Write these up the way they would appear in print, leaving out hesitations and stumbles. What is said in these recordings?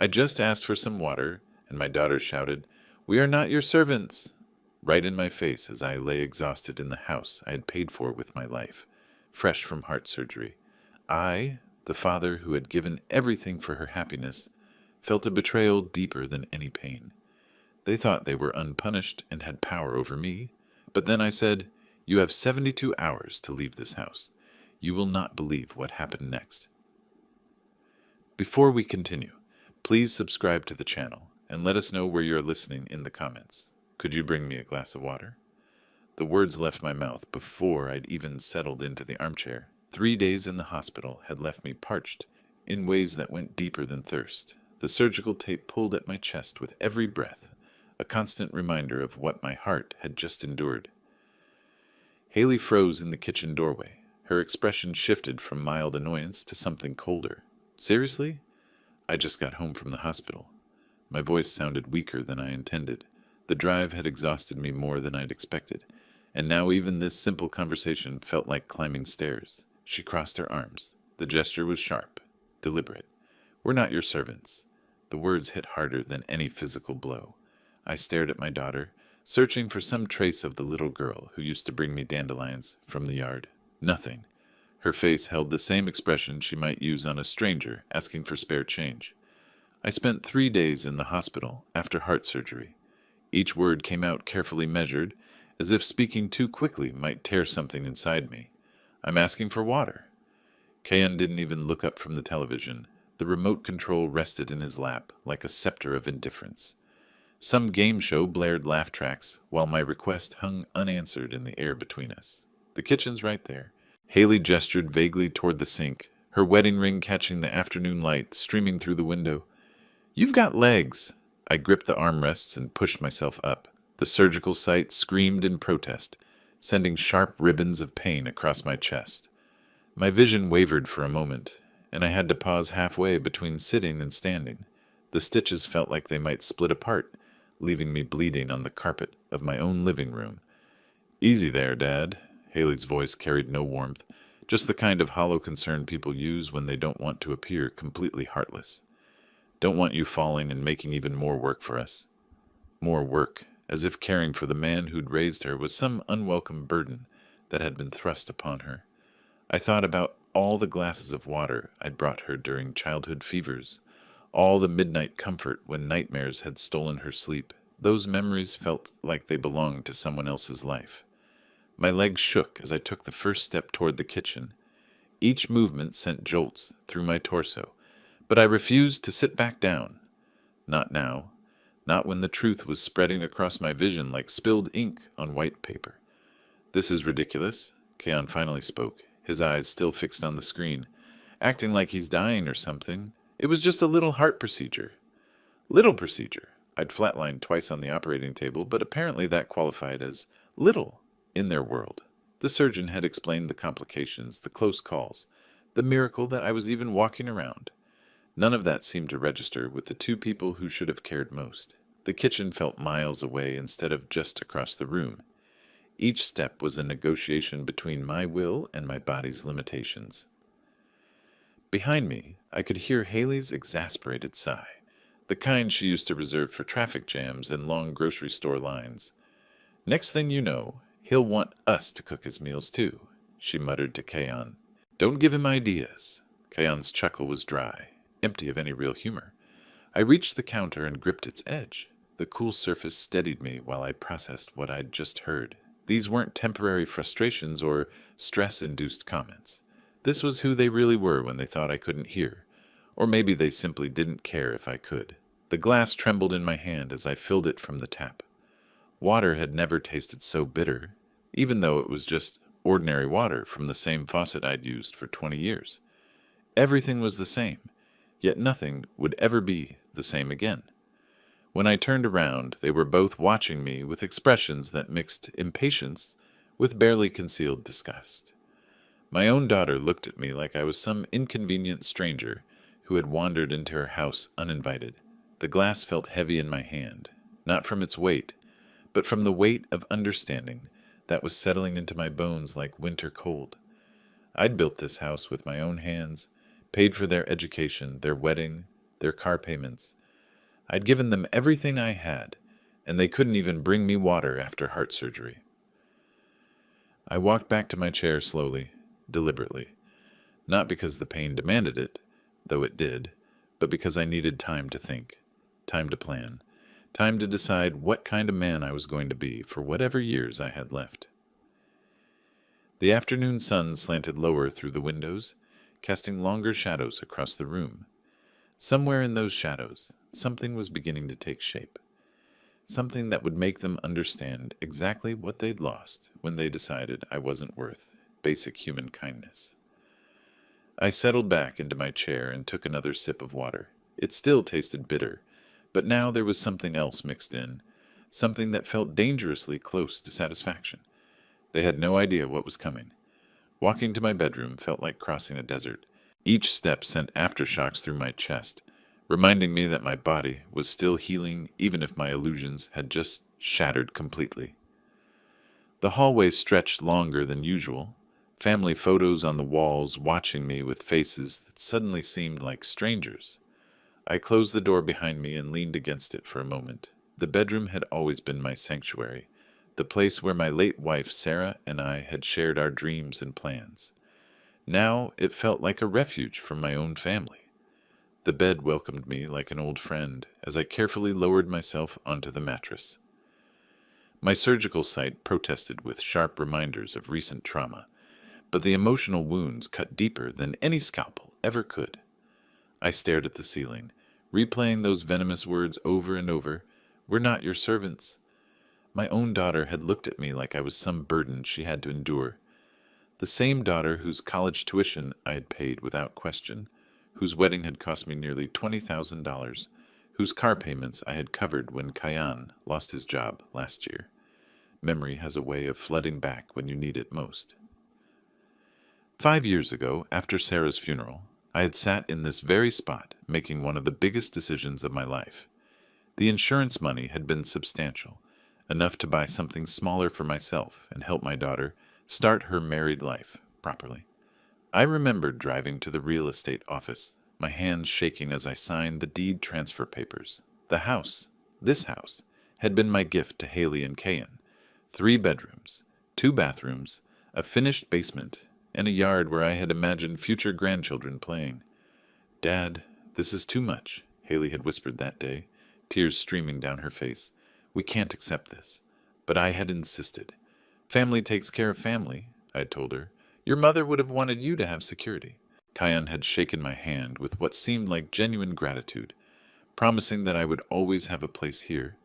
I just asked for some water, and my daughter shouted, "We are not your servants!" right in my face as I lay exhausted in the house I had paid for with my life, fresh from heart surgery. I, the father who had given everything for her happiness, felt a betrayal deeper than any pain. They thought they were unpunished and had power over me, but then I said, "You have 72 hours to leave this house. You will not believe what happened next." Before we continue, please subscribe to the channel and let us know where you're listening in the comments. Could you bring me a glass of water? The words left my mouth before I'd even settled into the armchair. 3 days in the hospital had left me parched in ways that went deeper than thirst. The surgical tape pulled at my chest with every breath, a constant reminder of what my heart had just endured. Haley froze in the kitchen doorway. Her expression shifted from mild annoyance to something colder. "Seriously? I just got home from the hospital." My voice sounded weaker than I intended. The drive had exhausted me more than I'd expected, and now even this simple conversation felt like climbing stairs. She crossed her arms. The gesture was sharp, deliberate. "We're not your servants." The words hit harder than any physical blow. I stared at my daughter, searching for some trace of the little girl who used to bring me dandelions from the yard. Nothing. Her face held the same expression she might use on a stranger asking for spare change. I spent 3 days in the hospital after heart surgery. Each word came out carefully measured, as if speaking too quickly might tear something inside me. "I'm asking for water." Kayan didn't even look up from the television. The remote control rested in his lap like a scepter of indifference. Some game show blared laugh tracks, while my request hung unanswered in the air between us. "The kitchen's right there." Haley gestured vaguely toward the sink, her wedding ring catching the afternoon light streaming through the window. "You've got legs." I gripped the armrests and pushed myself up. The surgical site screamed in protest, sending sharp ribbons of pain across my chest. My vision wavered for a moment, and I had to pause halfway between sitting and standing. The stitches felt like they might split apart, leaving me bleeding on the carpet of my own living room. "Easy there, Dad." Haley's voice carried no warmth, just the kind of hollow concern people use when they don't want to appear completely heartless. "Don't want you falling and making even more work for us." More work, as if caring for the man who'd raised her was some unwelcome burden that had been thrust upon her. I thought about all the glasses of water I'd brought her during childhood fevers, all the midnight comfort when nightmares had stolen her sleep. Those memories felt like they belonged to someone else's life. My legs shook as I took the first step toward the kitchen. Each movement sent jolts through my torso, but I refused to sit back down. Not now. Not when the truth was spreading across my vision like spilled ink on white paper. "This is ridiculous," Kayan finally spoke, his eyes still fixed on the screen, acting like he's dying or something. "It was just a little heart procedure." Little procedure. I'd flatlined twice on the operating table, but apparently that qualified as little in their world. The surgeon had explained the complications, the close calls, the miracle that I was even walking around. None of that seemed to register with the two people who should have cared most. The kitchen felt miles away instead of just across the room. Each step was a negotiation between my will and my body's limitations. Behind me, I could hear Haley's exasperated sigh, the kind she used to reserve for traffic jams and long grocery store lines. "Next thing you know, he'll want us to cook his meals too," she muttered to Kayan. "Don't give him ideas." Kayan's chuckle was dry, empty of any real humor. I reached the counter and gripped its edge. The cool surface steadied me while I processed what I'd just heard. These weren't temporary frustrations or stress-induced comments. This was who they really were when they thought I couldn't hear, or maybe they simply didn't care if I could. The glass trembled in my hand as I filled it from the tap. Water had never tasted so bitter, even though it was just ordinary water from the same faucet I'd used for 20 years. Everything was the same, yet nothing would ever be the same again. When I turned around, they were both watching me with expressions that mixed impatience with barely concealed disgust. My own daughter looked at me like I was some inconvenient stranger who had wandered into her house uninvited. The glass felt heavy in my hand, not from its weight, but from the weight of understanding that was settling into my bones like winter cold. I'd built this house with my own hands, paid for their education, their wedding, their car payments. I'd given them everything I had, and they couldn't even bring me water after heart surgery. I walked back to my chair slowly, deliberately, not because the pain demanded it, though it did, but because I needed time to think, time to plan, time to decide what kind of man I was going to be for whatever years I had left. The afternoon sun slanted lower through the windows, casting longer shadows across the room. Somewhere in those shadows, something was beginning to take shape. Something that would make them understand exactly what they'd lost when they decided I wasn't worth basic human kindness. I settled back into my chair and took another sip of water. It still tasted bitter, but now there was something else mixed in, something that felt dangerously close to satisfaction. They had no idea what was coming. Walking to my bedroom felt like crossing a desert. Each step sent aftershocks through my chest, reminding me that my body was still healing even if my illusions had just shattered completely. The hallway stretched longer than usual, family photos on the walls watching me with faces that suddenly seemed like strangers. I closed the door behind me and leaned against it for a moment. The bedroom had always been my sanctuary, the place where my late wife Sarah and I had shared our dreams and plans. Now it felt like a refuge from my own family. The bed welcomed me like an old friend as I carefully lowered myself onto the mattress. My surgical site protested with sharp reminders of recent trauma, but the emotional wounds cut deeper than any scalpel ever could. I stared at the ceiling, replaying those venomous words over and over. "We're not your servants." My own daughter had looked at me like I was some burden she had to endure. The same daughter whose college tuition I had paid without question, whose wedding had cost me nearly $20,000, whose car payments I had covered when Kayan lost his job last year. Memory has a way of flooding back when you need it most. 5 years ago, after Sarah's funeral, I had sat in this very spot making one of the biggest decisions of my life. The insurance money had been substantial, enough to buy something smaller for myself and help my daughter start her married life properly. I remembered driving to the real estate office, my hands shaking as I signed the deed transfer papers. The house, this house, had been my gift to Haley and Kayan. 3 bedrooms, 2 bathrooms, a finished basement, and a yard where I had imagined future grandchildren playing. "Dad, this is too much," Haley had whispered that day, tears streaming down her face. "We can't accept this." But I had insisted. "Family takes care of family," I had told her. "Your mother would have wanted you to have security." Kayan had shaken my hand with what seemed like genuine gratitude, promising that I would always have a place here,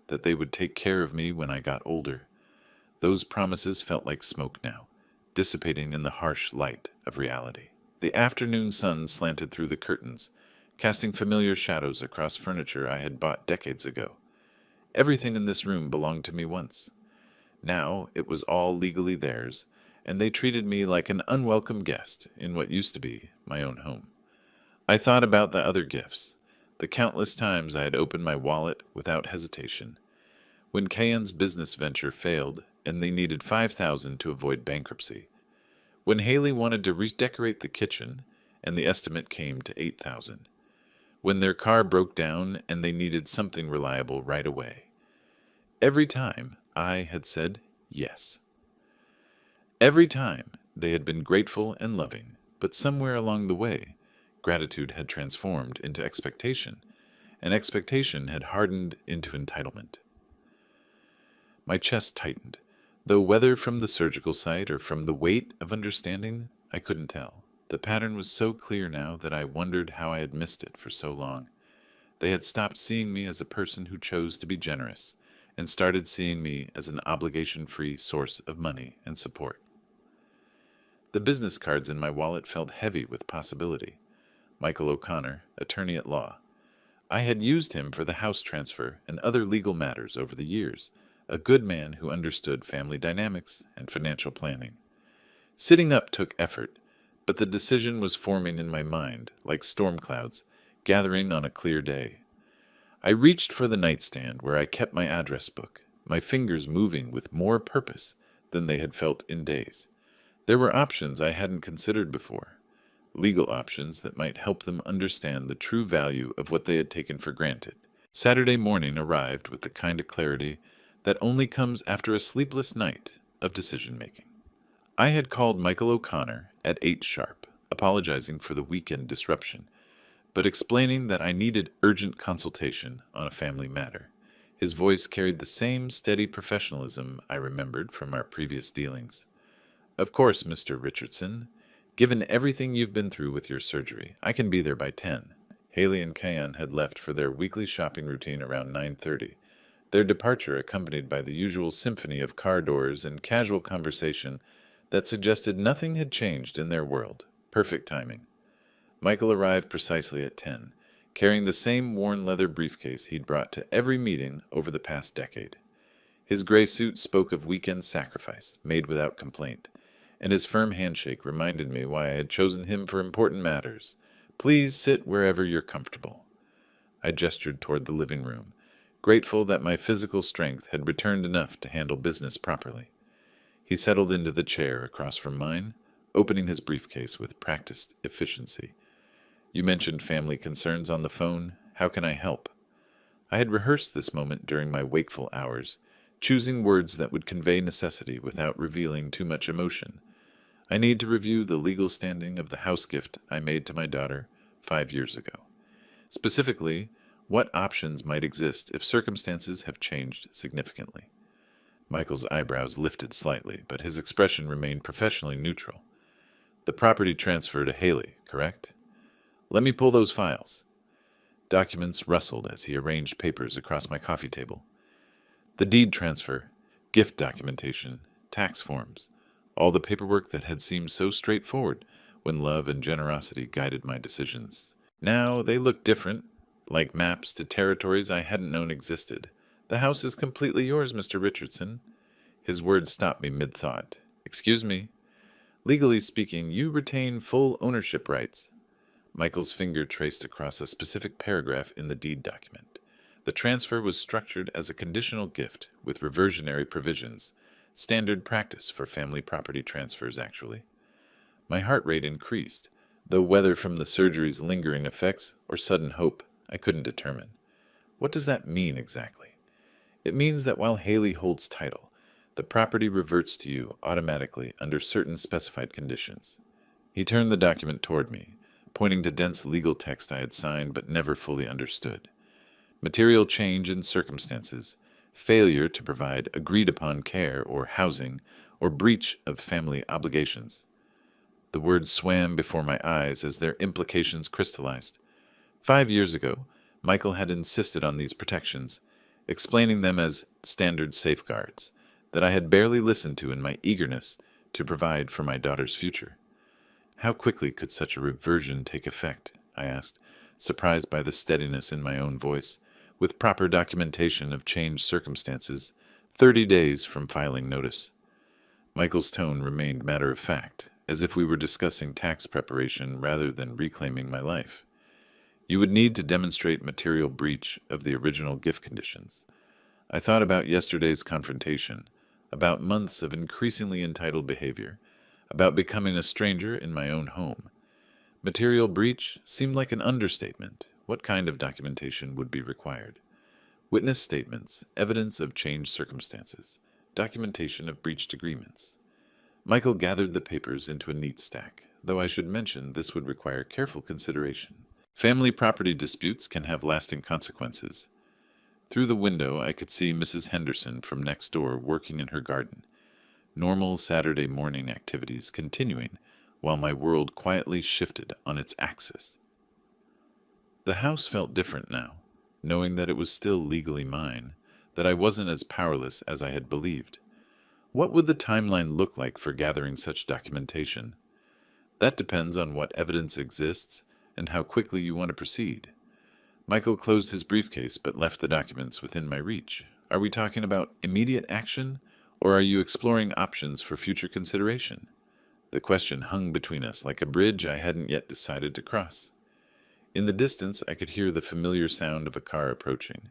that they would take care of me when I got older. Those promises felt like smoke now, dissipating in the harsh light of reality. The afternoon sun slanted through the curtains, casting familiar shadows across furniture I had bought decades ago. Everything in this room belonged to me once. Now it was all legally theirs, and they treated me like an unwelcome guest in what used to be my own home. I thought about the other gifts, the countless times I had opened my wallet without hesitation. When Kayan's business venture failed and they needed $5,000 to avoid bankruptcy. When Haley wanted to redecorate the kitchen and the estimate came to $8,000. When their car broke down and they needed something reliable right away. Every time I had said yes. Every time they had been grateful and loving, but somewhere along the way, gratitude had transformed into expectation, and expectation had hardened into entitlement. My chest tightened, though whether from the surgical site or from the weight of understanding, I couldn't tell. The pattern was so clear now that I wondered how I had missed it for so long. They had stopped seeing me as a person who chose to be generous, and started seeing me as an obligation-free source of money and support. The business cards in my wallet felt heavy with possibility. Michael O'Connor, attorney at law. I had used him for the house transfer and other legal matters over the years, a good man who understood family dynamics and financial planning. Sitting up took effort, but the decision was forming in my mind like storm clouds gathering on a clear day. I reached for the nightstand where I kept my address book, my fingers moving with more purpose than they had felt in days. There were options I hadn't considered before. legal options that might help them understand the true value of what they had taken for granted. Saturday morning arrived with the kind of clarity that only comes after a sleepless night of decision-making. I had called Michael O'Connor at 8 sharp, apologizing for the weekend disruption, but explaining that I needed urgent consultation on a family matter. His voice carried the same steady professionalism I remembered from our previous dealings. Of course, Mr. Richardson. Given everything you've been through with your surgery, I can be there by 10. Haley and Kayan had left for their weekly shopping routine around 9:30, their departure accompanied by the usual symphony of car doors and casual conversation that suggested nothing had changed in their world. Perfect timing. Michael arrived precisely at 10, carrying the same worn leather briefcase he'd brought to every meeting over the past decade. His gray suit spoke of weekend sacrifice, made without complaint, and his firm handshake reminded me why I had chosen him for important matters. Please sit wherever you're comfortable. I gestured toward the living room, grateful that my physical strength had returned enough to handle business properly. He settled into the chair across from mine, opening his briefcase with practiced efficiency. You mentioned family concerns on the phone. How can I help? I had rehearsed this moment during my wakeful hours, choosing words that would convey necessity without revealing too much emotion. I need to review the legal standing of the house gift I made to my daughter 5 years ago. Specifically, what options might exist if circumstances have changed significantly. Michael's eyebrows lifted slightly, but his expression remained professionally neutral. The property transfer to Haley, correct? Let me pull those files. Documents rustled as he arranged papers across my coffee table. The deed transfer, gift documentation, tax forms, all the paperwork that had seemed so straightforward when love and generosity guided my decisions. Now they look different, like maps to territories I hadn't known existed. The house is completely yours, Mr. Richardson. His words stopped me mid-thought. Excuse me. Legally speaking, you retain full ownership rights. Michael's finger traced across a specific paragraph in the deed document. The transfer was structured as a conditional gift with reversionary provisions, standard practice for family property transfers, actually. My heart rate increased, though whether from the surgery's lingering effects or sudden hope, I couldn't determine. What does that mean exactly? It means that while Haley holds title, the property reverts to you automatically under certain specified conditions. He turned the document toward me, pointing to dense legal text I had signed but never fully understood. Material change in circumstances, failure to provide agreed-upon care or housing, or breach of family obligations. The words swam before my eyes as their implications crystallized. 5 years ago, Michael had insisted on these protections, explaining them as standard safeguards that I had barely listened to in my eagerness to provide for my daughter's future. How quickly could such a reversion take effect? I asked, surprised by the steadiness in my own voice. With proper documentation of changed circumstances, 30 days from filing notice. Michael's tone remained matter-of-fact, as if we were discussing tax preparation rather than reclaiming my life. You would need to demonstrate material breach of the original gift conditions. I thought about yesterday's confrontation, about months of increasingly entitled behavior, about becoming a stranger in my own home. Material breach seemed like an understatement. What kind of documentation would be required? Witness statements, evidence of changed circumstances, documentation of breached agreements. Michael gathered the papers into a neat stack, though I should mention this would require careful consideration. Family property disputes can have lasting consequences. Through the window, I could see Mrs. Henderson from next door working in her garden. Normal Saturday morning activities continuing while my world quietly shifted on its axis. The house felt different now, knowing that it was still legally mine, that I wasn't as powerless as I had believed. What would the timeline look like for gathering such documentation? That depends on what evidence exists and how quickly you want to proceed. Michael closed his briefcase but left the documents within my reach. Are we talking about immediate action, or are you exploring options for future consideration? The question hung between us like a bridge I hadn't yet decided to cross. In the distance, I could hear the familiar sound of a car approaching.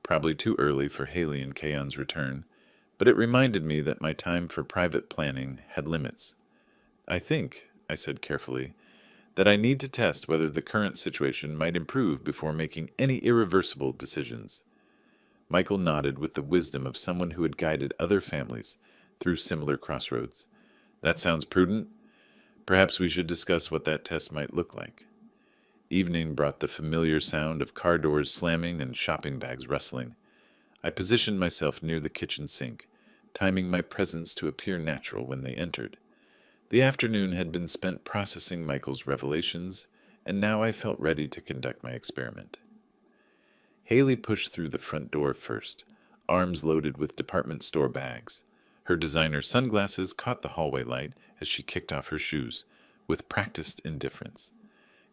Probably too early for Haley and Kayan's return, but it reminded me that my time for private planning had limits. I think, I said carefully, that I need to test whether the current situation might improve before making any irreversible decisions. Michael nodded with the wisdom of someone who had guided other families through similar crossroads. That sounds prudent. Perhaps we should discuss what that test might look like. Evening brought the familiar sound of car doors slamming and shopping bags rustling. I positioned myself near the kitchen sink, timing my presence to appear natural when they entered. The afternoon had been spent processing Michael's revelations, and now I felt ready to conduct my experiment. Haley pushed through the front door first, arms loaded with department store bags. Her designer sunglasses caught the hallway light as she kicked off her shoes, with practiced indifference.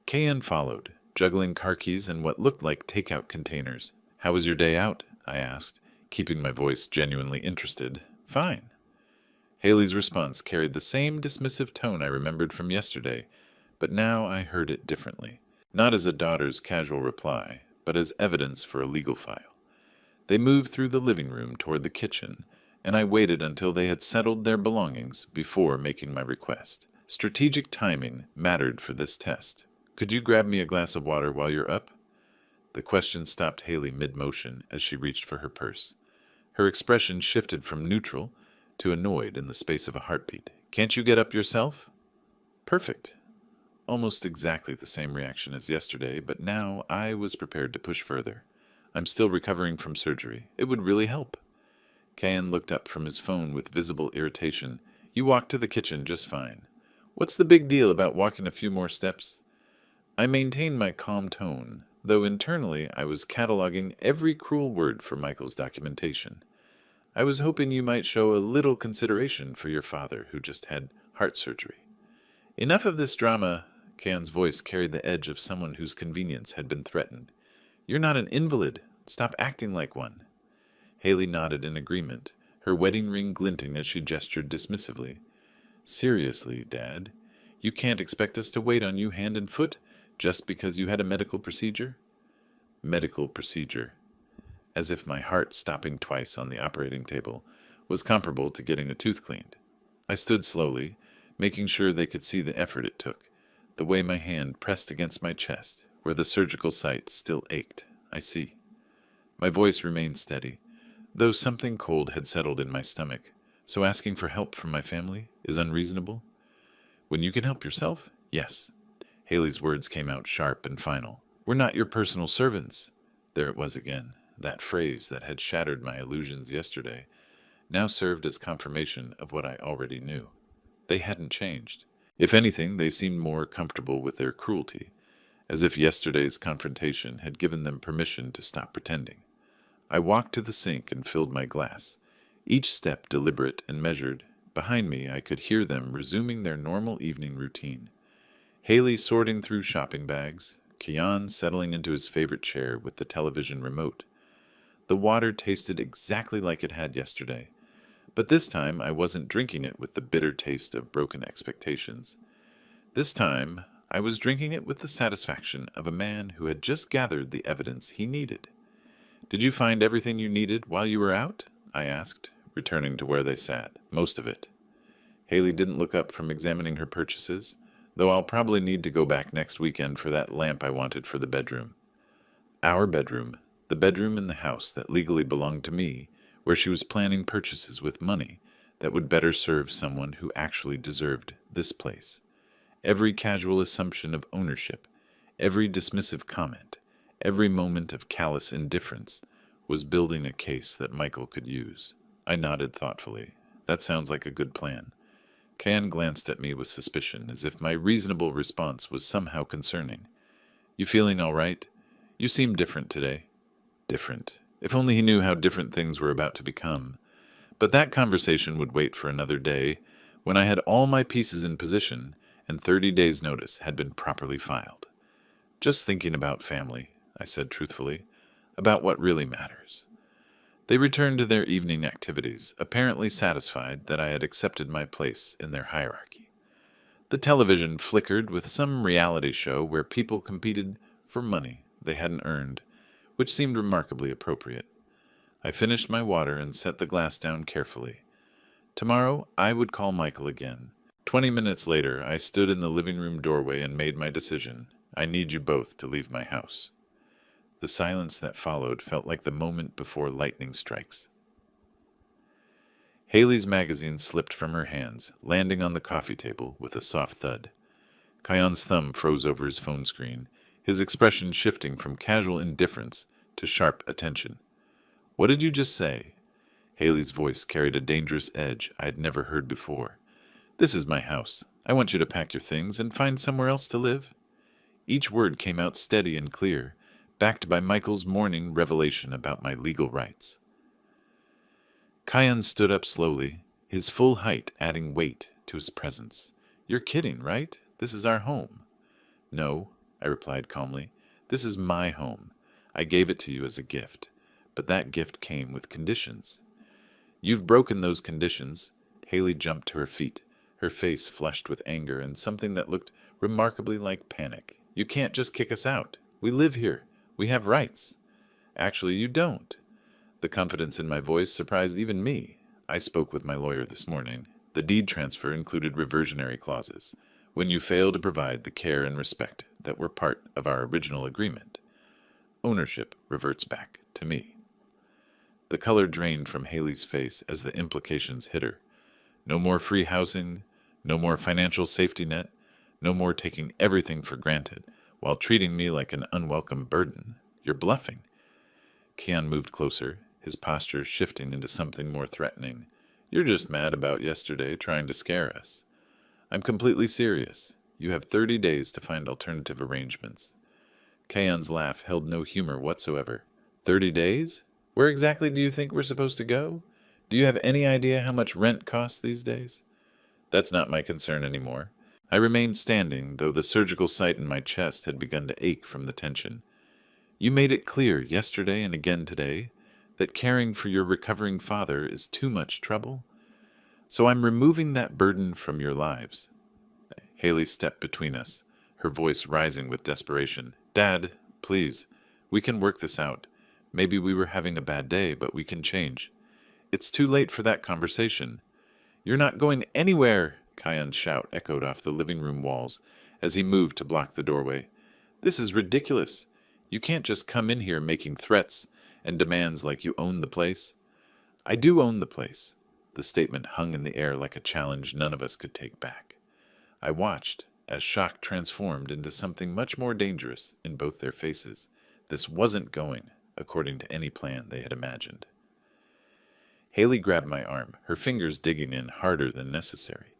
Kayan followed, juggling car keys and what looked like takeout containers. "How was your day out?" I asked, keeping my voice genuinely interested. "Fine." Haley's response carried the same dismissive tone I remembered from yesterday, but now I heard it differently. Not as a daughter's casual reply, but as evidence for a legal file. They moved through the living room toward the kitchen, and I waited until they had settled their belongings before making my request. Strategic timing mattered for this test. "Could you grab me a glass of water while you're up?" The question stopped Haley mid-motion as she reached for her purse. Her expression shifted from neutral to annoyed in the space of a heartbeat. "Can't you get up yourself?" "Perfect." Almost exactly the same reaction as yesterday, but now I was prepared to push further. "I'm still recovering from surgery. It would really help." Kayan looked up from his phone with visible irritation. "You walked to the kitchen just fine. What's the big deal about walking a few more steps?" I maintained my calm tone, though internally I was cataloging every cruel word for Michael's documentation. "I was hoping you might show a little consideration for your father, who just had heart surgery." "Enough of this drama." Kayan's voice carried the edge of someone whose convenience had been threatened. "You're not an invalid. Stop acting like one." Haley nodded in agreement, her wedding ring glinting as she gestured dismissively. "Seriously, Dad, you can't expect us to wait on you hand and foot just because you had a medical procedure?" Medical procedure. As if my heart stopping twice on the operating table was comparable to getting a tooth cleaned. I stood slowly, making sure they could see the effort it took, the way my hand pressed against my chest, where the surgical site still ached. "I see." My voice remained steady, though something cold had settled in my stomach. "So asking for help from my family is unreasonable?" "When you can help yourself, yes." Haley's words came out sharp and final. "We're not your personal servants." There it was again. That phrase that had shattered my illusions yesterday now served as confirmation of what I already knew. They hadn't changed. If anything, they seemed more comfortable with their cruelty, as if yesterday's confrontation had given them permission to stop pretending. I walked to the sink and filled my glass, each step deliberate and measured. Behind me, I could hear them resuming their normal evening routine. Haley sorting through shopping bags, Kian settling into his favorite chair with the television remote. The water tasted exactly like it had yesterday, but this time I wasn't drinking it with the bitter taste of broken expectations. This time, I was drinking it with the satisfaction of a man who had just gathered the evidence he needed. "Did you find everything you needed while you were out?" I asked, returning to where they sat. "Most of it." Haley didn't look up from examining her purchases, though I'll probably need to go back next weekend for that lamp I wanted for the bedroom. Our bedroom, the bedroom in the house that legally belonged to me, where she was planning purchases with money that would better serve someone who actually deserved this place. Every casual assumption of ownership, every dismissive comment, every moment of callous indifference was building a case that Michael could use. I nodded thoughtfully. "That sounds like a good plan." Can glanced at me with suspicion, as if my reasonable response was somehow concerning. "You feeling all right? You seem different today." Different. If only he knew how different things were about to become. But that conversation would wait for another day, when I had all my pieces in position and 30 days' notice had been properly filed. "Just thinking about family," I said truthfully, "about what really matters." They returned to their evening activities, apparently satisfied that I had accepted my place in their hierarchy. The television flickered with some reality show where people competed for money they hadn't earned, which seemed remarkably appropriate. I finished my water and set the glass down carefully. Tomorrow I would call Michael again. 20 minutes later, I stood in the living room doorway and made my decision. I need you both to leave my house. The silence that followed felt like the moment before lightning strikes. Haley's magazine slipped from her hands, landing on the coffee table with a soft thud. Kion's thumb froze over his phone screen, his expression shifting from casual indifference to sharp attention. "What did you just say?" Haley's voice carried a dangerous edge I had never heard before. "This is my house. I want you to pack your things and find somewhere else to live." Each word came out steady and clear, backed by Michael's morning revelation about my legal rights. Kion stood up slowly, his full height adding weight to his presence. "You're kidding, right? This is our home." "No," I replied calmly. "This is my home. I gave it to you as a gift, but that gift came with conditions. You've broken those conditions." Haley jumped to her feet, her face flushed with anger and something that looked remarkably like panic. "You can't just kick us out. We live here. We have rights." "Actually, you don't." The confidence in my voice surprised even me. I spoke with my lawyer this morning. The deed transfer included reversionary clauses. When you fail to provide the care and respect that were part of our original agreement, ownership reverts back to me. The color drained from Haley's face as the implications hit her. No more free housing, no more financial safety net, no more taking everything for granted while treating me like an unwelcome burden. You're bluffing. Kion moved closer, his posture shifting into something more threatening. "You're just mad about yesterday trying to scare us." "I'm completely serious. You have 30 days to find alternative arrangements." Kion's laugh held no humor whatsoever. 30 days? Where exactly do you think we're supposed to go? Do you have any idea how much rent costs these days? That's not my concern anymore. I remained standing, though the surgical site in my chest had begun to ache from the tension. "You made it clear yesterday and again today that caring for your recovering father is too much trouble. So I'm removing that burden from your lives." Haley stepped between us, her voice rising with desperation. "Dad, please, we can work this out. Maybe we were having a bad day, but we can change." "It's too late for that conversation." "You're not going anywhere!" Kion's shout echoed off the living room walls as he moved to block the doorway. "This is ridiculous. You can't just come in here making threats and demands like you own the place." "I do own the place." The statement hung in the air like a challenge none of us could take back. I watched as shock transformed into something much more dangerous in both their faces. This wasn't going according to any plan they had imagined. Haley grabbed my arm, her fingers digging in harder than necessary.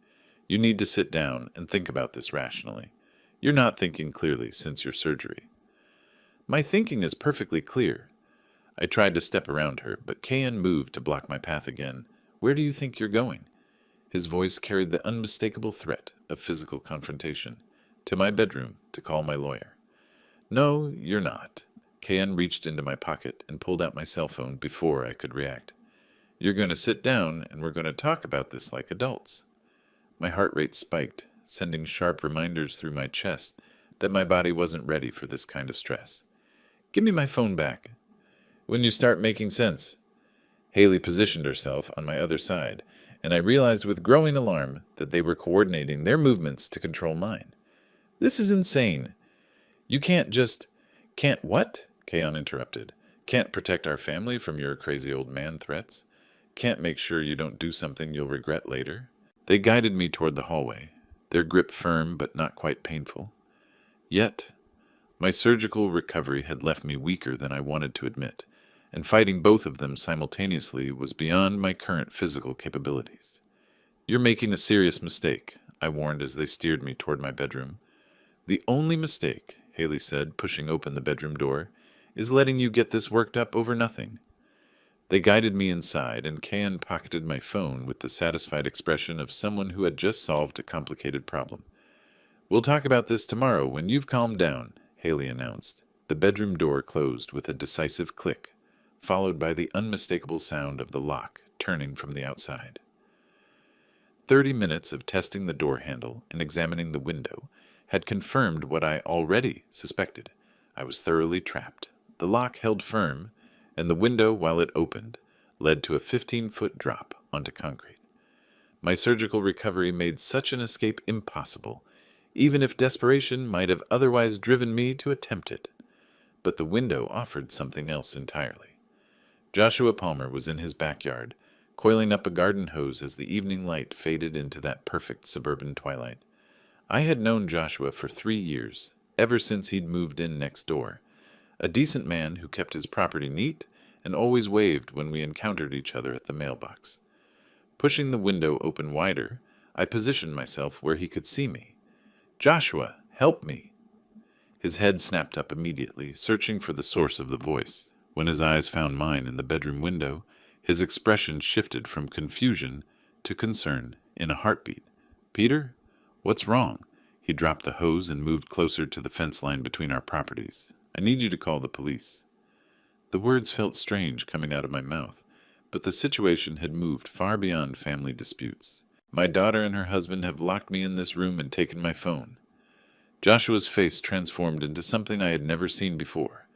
"You need to sit down and think about this rationally. You're not thinking clearly since your surgery." "My thinking is perfectly clear." I tried to step around her, but Kion moved to block my path again. "Where do you think you're going?" His voice carried the unmistakable threat of physical confrontation. "To my bedroom to call my lawyer." "No, you're not." Kion reached into my pocket and pulled out my cell phone before I could react. "You're going to sit down and we're going to talk about this like adults." My heart rate spiked, sending sharp reminders through my chest that my body wasn't ready for this kind of stress. "Give me my phone back." "When you start making sense." Haley positioned herself on my other side, and I realized with growing alarm that they were coordinating their movements to control mine. "This is insane. You can't just—" "Can't what?" Kion interrupted. "Can't protect our family from your crazy old man threats? Can't make sure you don't do something you'll regret later?" They guided me toward the hallway, their grip firm but not quite painful. Yet, my surgical recovery had left me weaker than I wanted to admit, and fighting both of them simultaneously was beyond my current physical capabilities. "You're making a serious mistake," I warned as they steered me toward my bedroom. "The only mistake," Haley said, pushing open the bedroom door, "is letting you get this worked up over nothing." They guided me inside, and Kion pocketed my phone with the satisfied expression of someone who had just solved a complicated problem. "We'll talk about this tomorrow when you've calmed down," Haley announced. The bedroom door closed with a decisive click, followed by the unmistakable sound of the lock turning from the outside. 30 minutes of testing the door handle and examining the window had confirmed what I already suspected. I was thoroughly trapped. The lock held firm, and the window, while it opened, led to a 15-foot drop onto concrete. My surgical recovery made such an escape impossible, even if desperation might have otherwise driven me to attempt it. But the window offered something else entirely. Joshua Palmer was in his backyard, coiling up a garden hose as the evening light faded into that perfect suburban twilight. I had known Joshua for 3 years, ever since he'd moved in next door. A decent man who kept his property neat and always waved when we encountered each other at the mailbox. Pushing the window open wider, I positioned myself where he could see me. "Joshua, help me!" His head snapped up immediately, searching for the source of the voice. When his eyes found mine in the bedroom window, his expression shifted from confusion to concern in a heartbeat. "Peter, what's wrong?" He dropped the hose and moved closer to the fence line between our properties. "I need you to call the police." The words felt strange coming out of my mouth, but the situation had moved far beyond family disputes. "My daughter and her husband have locked me in this room and taken my phone." Joshua's face transformed into something I had never seen before,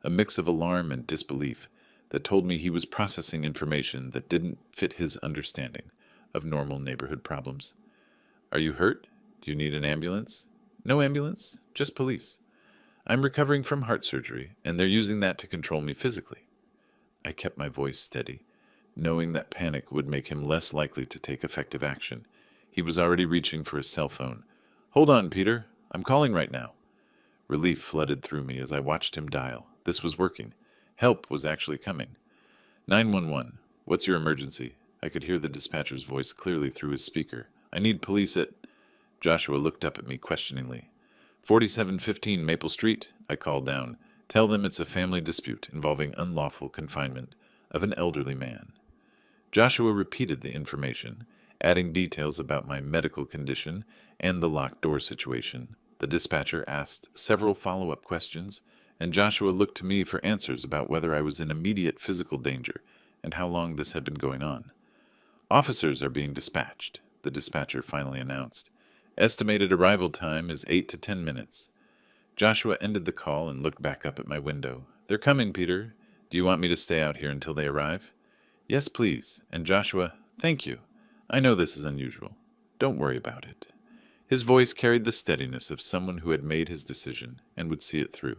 a mix of alarm and disbelief that told me he was processing information that didn't fit his understanding of normal neighborhood problems. "Are you hurt? Do you need an ambulance?" "No ambulance, just police. I'm recovering from heart surgery, and they're using that to control me physically." I kept my voice steady, knowing that panic would make him less likely to take effective action. He was already reaching for his cell phone. "Hold on, Peter. I'm calling right now." Relief flooded through me as I watched him dial. This was working. Help was actually coming. 911. "What's your emergency?" I could hear the dispatcher's voice clearly through his speaker. "I need police at—" Joshua looked up at me questioningly. 4715 Maple Street," I called down. "Tell them it's a family dispute involving unlawful confinement of an elderly man." Joshua repeated the information, adding details about my medical condition and the locked door situation. The dispatcher asked several follow-up questions, and Joshua looked to me for answers about whether I was in immediate physical danger and how long this had been going on. "Officers are being dispatched," the dispatcher finally announced. "Estimated arrival time is 8 to 10 minutes. Joshua ended the call and looked back up at my window. "They're coming, Peter. Do you want me to stay out here until they arrive?" "Yes, please. And Joshua, thank you. I know this is unusual. Don't worry about it." His voice carried the steadiness of someone who had made his decision and would see it through.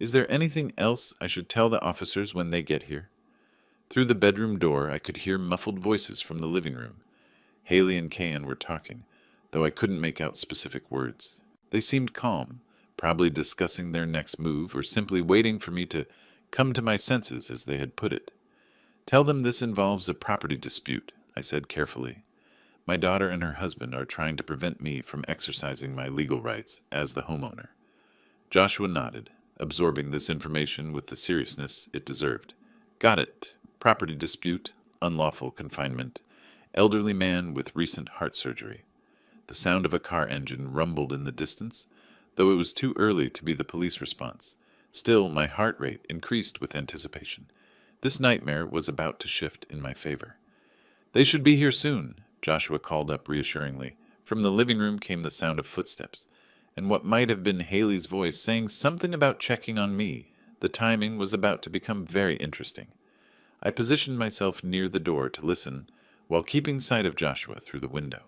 "Is there anything else I should tell the officers when they get here?" Through the bedroom door, I could hear muffled voices from the living room. Haley and Kayan were talking, though I couldn't make out specific words. They seemed calm, probably discussing their next move or simply waiting for me to come to my senses, as they had put it. "Tell them this involves a property dispute," I said carefully. "My daughter and her husband are trying to prevent me from exercising my legal rights as the homeowner." Joshua nodded, absorbing this information with the seriousness it deserved. "Got it. Property dispute, unlawful confinement, elderly man with recent heart surgery." The sound of a car engine rumbled in the distance, though it was too early to be the police response. Still, my heart rate increased with anticipation. This nightmare was about to shift in my favor. "They should be here soon," Joshua called up reassuringly. From the living room came the sound of footsteps, and what might have been Haley's voice saying something about checking on me. The timing was about to become very interesting. I positioned myself near the door to listen while keeping sight of Joshua through the window.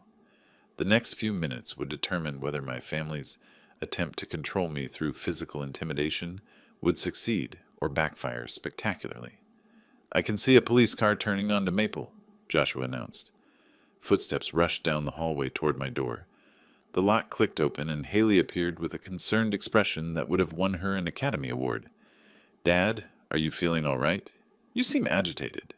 The next few minutes would determine whether my family's attempt to control me through physical intimidation would succeed or backfire spectacularly. "I can see a police car turning onto Maple," Joshua announced. Footsteps rushed down the hallway toward my door. The lock clicked open, and Haley appeared with a concerned expression that would have won her an Academy Award. "Dad, are you feeling all right? You seem agitated."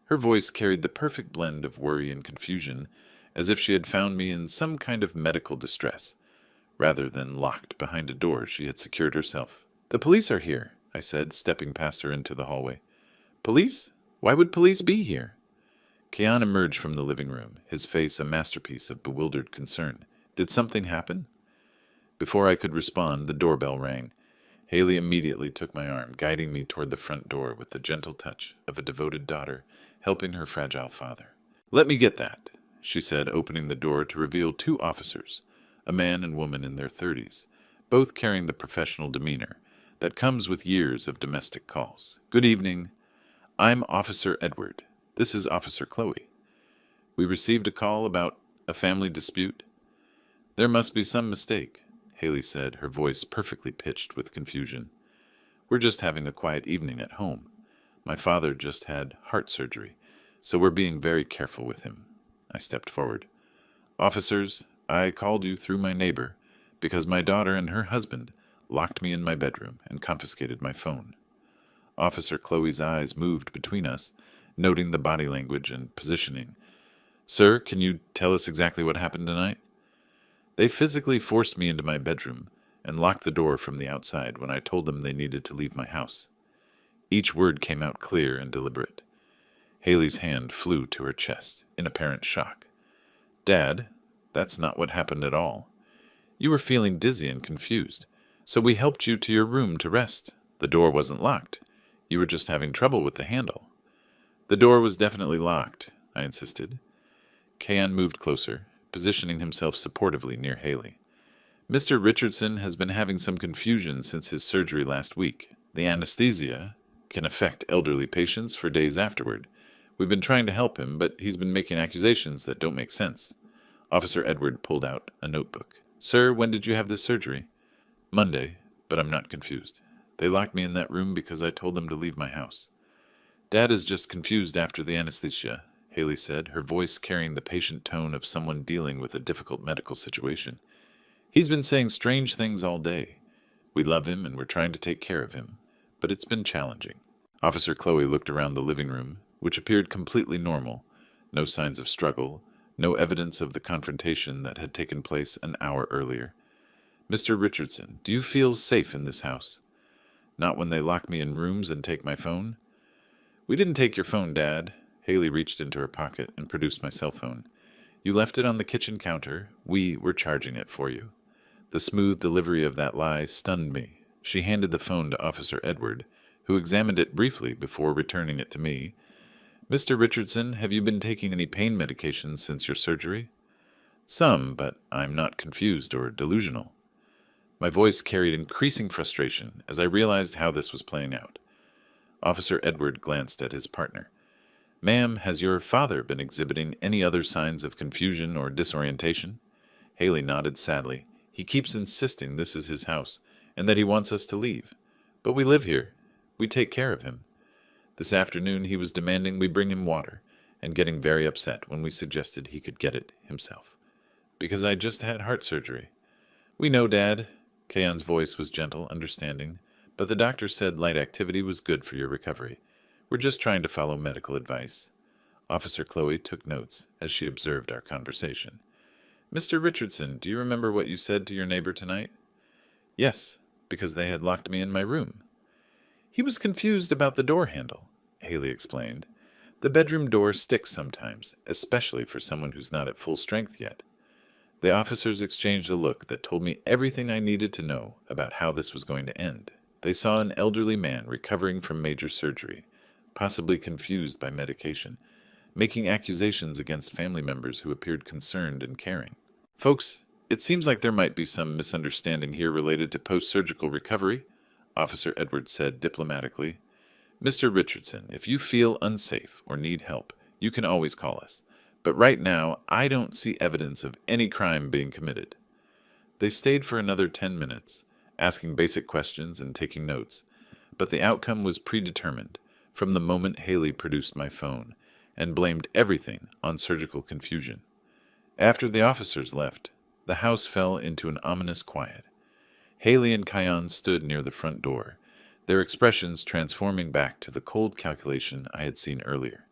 Her voice carried the perfect blend of worry and confusion, as if she had found me in some kind of medical distress, rather than locked behind a door she had secured herself. "The police are here," I said, stepping past her into the hallway. "Police? Why would police be here?" Kayan emerged from the living room, his face a masterpiece of bewildered concern. "Did something happen?" Before I could respond, the doorbell rang. Haley immediately took my arm, guiding me toward the front door with the gentle touch of a devoted daughter helping her fragile father. "Let me get that," she said, opening the door to reveal two officers, a man and woman in their 30s, both carrying the professional demeanor that comes with years of domestic calls. "Good evening. I'm Officer Edward. This is Officer Chloe." We received a call about a family dispute. There must be some mistake, Haley said, her voice perfectly pitched with confusion. We're just having a quiet evening at home. My father just had heart surgery, so we're being very careful with him. I stepped forward. Officers, I called you through my neighbor because my daughter and her husband locked me in my bedroom and confiscated my phone. Officer Chloe's eyes moved between us, noting the body language and positioning. Sir, can you tell us exactly what happened tonight? They physically forced me into my bedroom and locked the door from the outside when I told them they needed to leave my house. Each word came out clear and deliberate. Haley's hand flew to her chest in apparent shock. Dad, that's not what happened at all. You were feeling dizzy and confused, so we helped you to your room to rest. The door wasn't locked. You were just having trouble with the handle. The door was definitely locked, I insisted. Kayan moved closer, positioning himself supportively near Haley. Mr. Richardson has been having some confusion since his surgery last week. The anesthesia can affect elderly patients for days afterward. We've been trying to help him, but he's been making accusations that don't make sense. Officer Edward pulled out a notebook. Sir, when did you have this surgery? Monday, but I'm not confused. They locked me in that room because I told them to leave my house. Dad is just confused after the anesthesia, Haley said, her voice carrying the patient tone of someone dealing with a difficult medical situation. He's been saying strange things all day. We love him and we're trying to take care of him, but it's been challenging. Officer Chloe looked around the living room, which appeared completely normal. No signs of struggle, no evidence of the confrontation that had taken place an hour earlier. Mr. Richardson, do you feel safe in this house? Not when they lock me in rooms and take my phone? We didn't take your phone, Dad. Haley reached into her pocket and produced my cell phone. You left it on the kitchen counter. We were charging it for you. The smooth delivery of that lie stunned me. She handed the phone to Officer Edward, who examined it briefly before returning it to me. Mr. Richardson, have you been taking any pain medications since your surgery? Some, but I'm not confused or delusional. My voice carried increasing frustration as I realized how this was playing out. Officer Edward glanced at his partner. Ma'am, has your father been exhibiting any other signs of confusion or disorientation? Haley nodded sadly. He keeps insisting this is his house and that he wants us to leave. But we live here. We take care of him. This afternoon he was demanding we bring him water and getting very upset when we suggested he could get it himself. Because I just had heart surgery. We know, Dad. Kayan's voice was gentle, understanding, but the doctor said light activity was good for your recovery. We're just trying to follow medical advice. Officer Chloe took notes as she observed our conversation. Mr. Richardson, do you remember what you said to your neighbor tonight? Yes, because they had locked me in my room. He was confused about the door handle, Haley explained. The bedroom door sticks sometimes, especially for someone who's not at full strength yet. The officers exchanged a look that told me everything I needed to know about how this was going to end. They saw an elderly man recovering from major surgery, possibly confused by medication, making accusations against family members who appeared concerned and caring. Folks, it seems like there might be some misunderstanding here related to post-surgical recovery, Officer Edwards said diplomatically. Mr. Richardson, if you feel unsafe or need help, you can always call us. But right now, I don't see evidence of any crime being committed. They stayed for another 10 minutes, asking basic questions and taking notes, but the outcome was predetermined from the moment Haley produced my phone and blamed everything on surgical confusion. After the officers left, the house fell into an ominous quiet. Haley and Kayan stood near the front door, their expressions transforming back to the cold calculation I had seen earlier.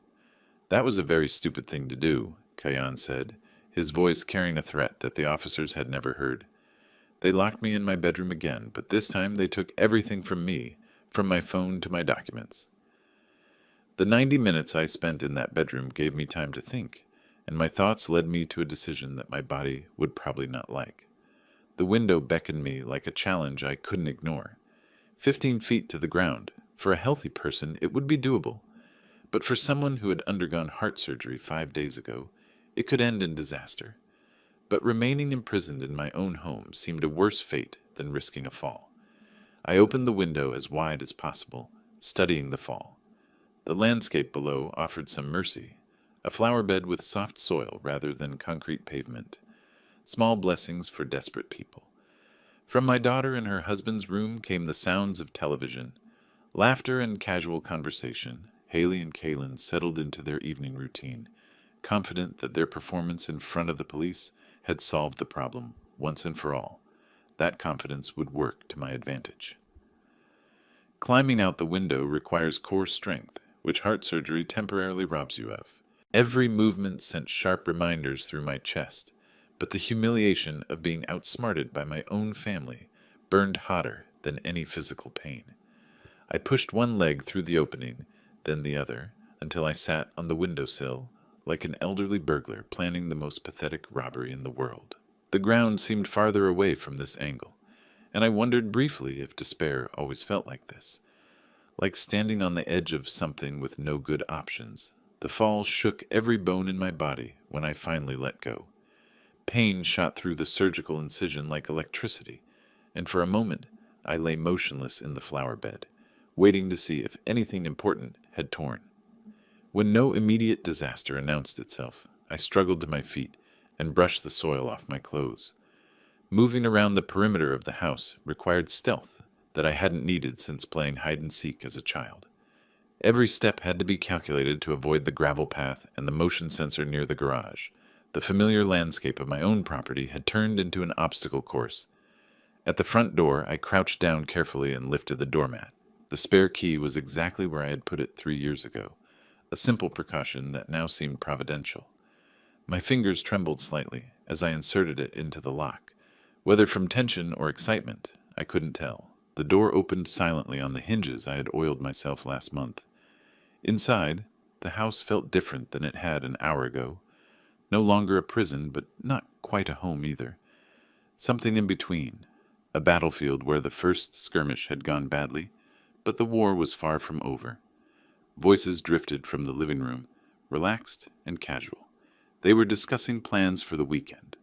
That was a very stupid thing to do, Kayan said, his voice carrying a threat that the officers had never heard. They locked me in my bedroom again, but this time they took everything from me, from my phone to my documents. The 90 minutes I spent in that bedroom gave me time to think, and my thoughts led me to a decision that my body would probably not like. The window beckoned me like a challenge I couldn't ignore. 15 feet to the ground. For a healthy person, it would be doable. But for someone who had undergone heart surgery 5 days ago, it could end in disaster. But remaining imprisoned in my own home seemed a worse fate than risking a fall. I opened the window as wide as possible, studying the fall. The landscape below offered some mercy, A flower bed with soft soil rather than concrete pavement. Small blessings for desperate people. From my daughter in her husband's room came the sounds of television. Laughter and casual conversation. Haley and Kaylin settled into their evening routine, confident that their performance in front of the police had solved the problem once and for all. That confidence would work to my advantage. Climbing out the window requires core strength, which heart surgery temporarily robs you of. Every movement sent sharp reminders through my chest, but the humiliation of being outsmarted by my own family burned hotter than any physical pain. I pushed one leg through the opening, then the other, until I sat on the windowsill like an elderly burglar planning the most pathetic robbery in the world. The ground seemed farther away from this angle, and I wondered briefly if despair always felt like this, like standing on the edge of something with no good options. The fall shook every bone in my body when I finally let go. Pain shot through the surgical incision like electricity, and for a moment I lay motionless in the flower bed, waiting to see if anything important had torn. When no immediate disaster announced itself, I struggled to my feet and brushed the soil off my clothes. Moving around the perimeter of the house required stealth that I hadn't needed since playing hide-and-seek as a child. Every step had to be calculated to avoid the gravel path and the motion sensor near the garage. The familiar landscape of my own property had turned into an obstacle course. At the front door, I crouched down carefully and lifted the doormat. The spare key was exactly where I had put it 3 years ago, a simple precaution that now seemed providential. My fingers trembled slightly as I inserted it into the lock. Whether from tension or excitement, I couldn't tell. The door opened silently on the hinges I had oiled myself last month. Inside, the house felt different than it had an hour ago. No longer a prison, but not quite a home either. Something in between. A battlefield where the first skirmish had gone badly, but the war was far from over. Voices drifted from the living room, relaxed and casual. They were discussing plans for the weekend,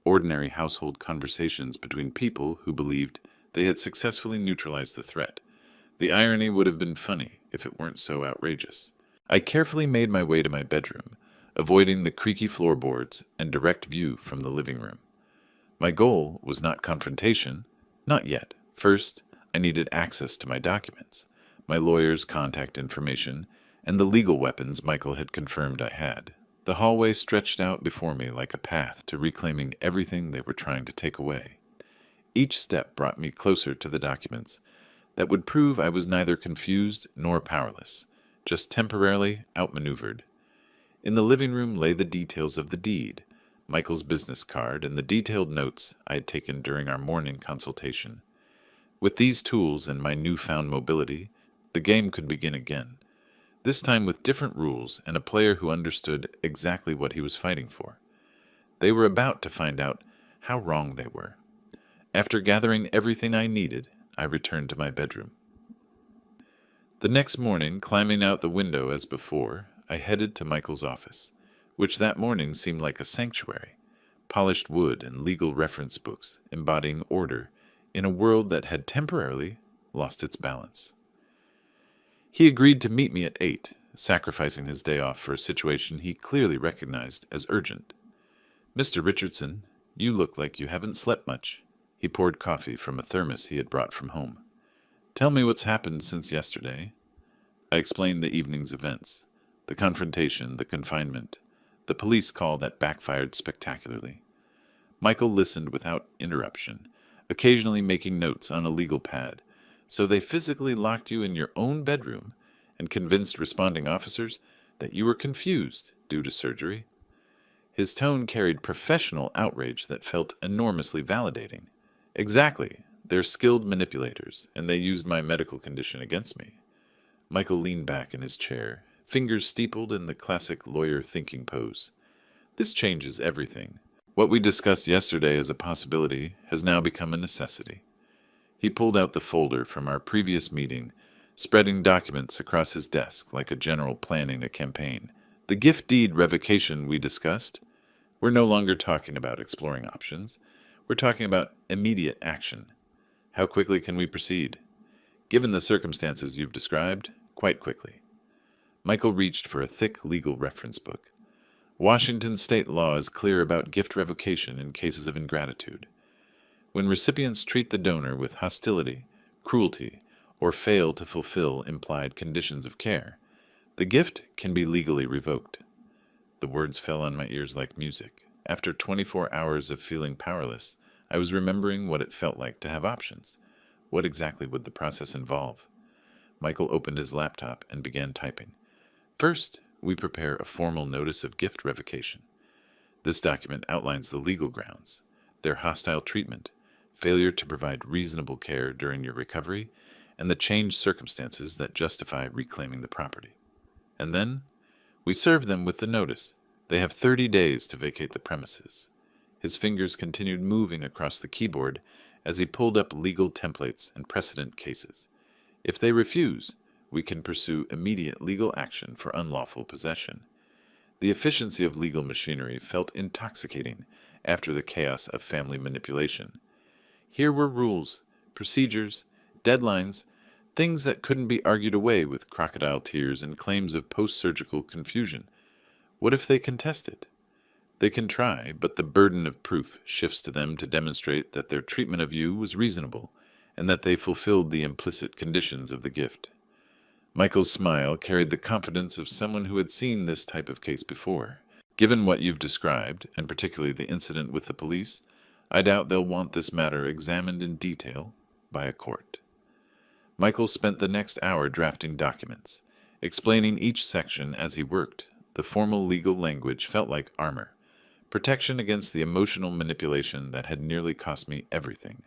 ordinary household conversations between people who believed they had successfully neutralized the threat. The irony would have been funny if it weren't so outrageous. I carefully made my way to my bedroom, avoiding the creaky floorboards and direct view from the living room. My goal was not confrontation, not yet. First, I needed access to my documents, my lawyer's contact information, and the legal weapons Michael had confirmed I had. The hallway stretched out before me like a path to reclaiming everything they were trying to take away. Each step brought me closer to the documents that would prove I was neither confused nor powerless, just temporarily outmaneuvered. In the living room lay the details of the deed, Michael's business card, and the detailed notes I had taken during our morning consultation. With these tools and my newfound mobility, the game could begin again, this time with different rules and a player who understood exactly what he was fighting for. They were about to find out how wrong they were. After gathering everything I needed, I returned to my bedroom. The next morning, climbing out the window as before, I headed to Michael's office, which that morning seemed like a sanctuary, polished wood and legal reference books embodying order in a world that had temporarily lost its balance. He agreed to meet me at 8, sacrificing his day off for a situation he clearly recognized as urgent. "Mr. Richardson, you look like you haven't slept much." He poured coffee from a thermos he had brought from home. "Tell me what's happened since yesterday." I explained the evening's events, the confrontation, the confinement, the police call that backfired spectacularly. Michael listened without interruption, occasionally making notes on a legal pad. "So they physically locked you in your own bedroom and convinced responding officers that you were confused due to surgery?" His tone carried professional outrage that felt enormously validating. "Exactly. They're skilled manipulators, and they used my medical condition against me." Michael leaned back in his chair, fingers steepled in the classic lawyer thinking pose. "This changes everything. What we discussed yesterday as a possibility has now become a necessity." He pulled out the folder from our previous meeting, spreading documents across his desk like a general planning a campaign. "The gift deed revocation we discussed, we're no longer talking about exploring options. We're talking about immediate action. How quickly can we proceed?" "Given the circumstances you've described, quite quickly." Michael reached for a thick legal reference book. Washington state law is clear about gift revocation in cases of ingratitude. When recipients treat the donor with hostility, cruelty, or fail to fulfill implied conditions of care, the gift can be legally revoked. The words fell on my ears like music. After 24 hours of feeling powerless, I was remembering what it felt like to have options. What exactly would the process involve? Michael opened his laptop and began typing. First, we prepare a formal notice of gift revocation. This document outlines the legal grounds, their hostile treatment, failure to provide reasonable care during your recovery, and the changed circumstances that justify reclaiming the property. And then, we serve them with the notice. They have 30 days to vacate the premises. His fingers continued moving across the keyboard as he pulled up legal templates and precedent cases. If they refuse, we can pursue immediate legal action for unlawful possession. The efficiency of legal machinery felt intoxicating after the chaos of family manipulation. Here were rules, procedures, deadlines, things that couldn't be argued away with crocodile tears and claims of post-surgical confusion. What if they contested? They can try, but the burden of proof shifts to them to demonstrate that their treatment of you was reasonable and that they fulfilled the implicit conditions of the gift. Michael's smile carried the confidence of someone who had seen this type of case before. Given what you've described, and particularly the incident with the police, I doubt they'll want this matter examined in detail by a court. Michael spent the next hour drafting documents, explaining each section as he worked. The formal legal language felt like armor, protection against the emotional manipulation that had nearly cost me everything.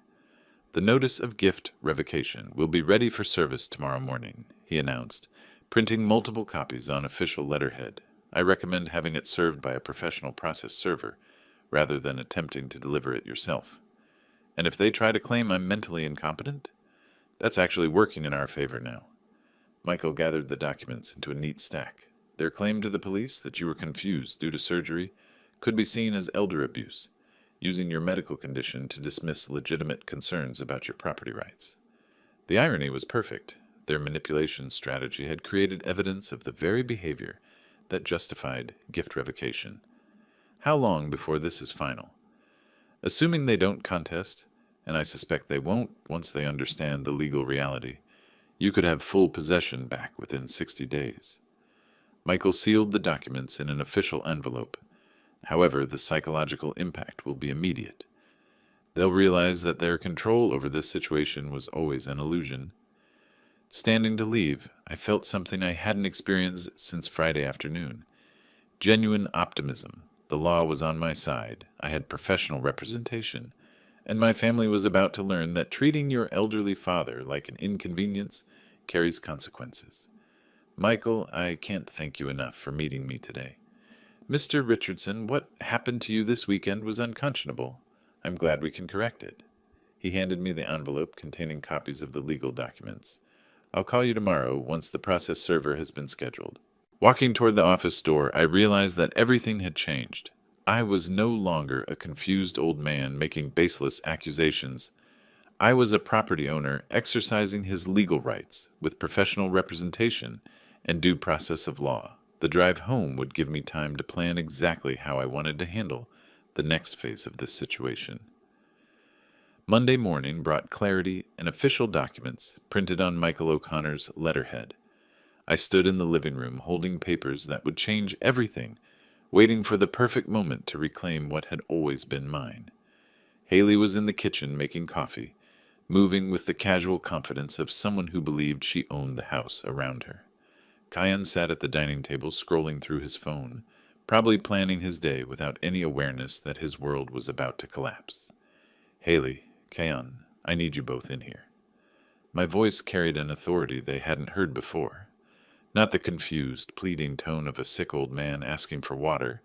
The notice of gift revocation will be ready for service tomorrow morning, he announced, printing multiple copies on official letterhead. I recommend having it served by a professional process server, rather than attempting to deliver it yourself. And if they try to claim I'm mentally incompetent, that's actually working in our favor now. Michael gathered the documents into a neat stack. Their claim to the police that you were confused due to surgery could be seen as elder abuse, using your medical condition to dismiss legitimate concerns about your property rights. The irony was perfect. Their manipulation strategy had created evidence of the very behavior that justified gift revocation. How long before this is final? Assuming they don't contest, and I suspect they won't once they understand the legal reality, you could have full possession back within 60 days. Michael sealed the documents in an official envelope. However, the psychological impact will be immediate. They'll realize that their control over this situation was always an illusion. Standing to leave, I felt something I hadn't experienced since Friday afternoon. Genuine optimism. The law was on my side. I had professional representation. And my family was about to learn that treating your elderly father like an inconvenience carries consequences. Michael, I can't thank you enough for meeting me today. Mr. Richardson, what happened to you this weekend was unconscionable. I'm glad we can correct it. He handed me the envelope containing copies of the legal documents. I'll call you tomorrow once the process server has been scheduled. Walking toward the office door, I realized that everything had changed. I was no longer a confused old man making baseless accusations. I was a property owner exercising his legal rights with professional representation and due process of law. The drive home would give me time to plan exactly how I wanted to handle the next phase of this situation. Monday morning brought clarity and official documents printed on Michael O'Connor's letterhead. I stood in the living room holding papers that would change everything, waiting for the perfect moment to reclaim what had always been mine. Haley was in the kitchen making coffee, moving with the casual confidence of someone who believed she owned the house around her. Kyan sat at the dining table scrolling through his phone, probably planning his day without any awareness that his world was about to collapse. Haley, Kyan, I need you both in here. My voice carried an authority they hadn't heard before. Not the confused, pleading tone of a sick old man asking for water,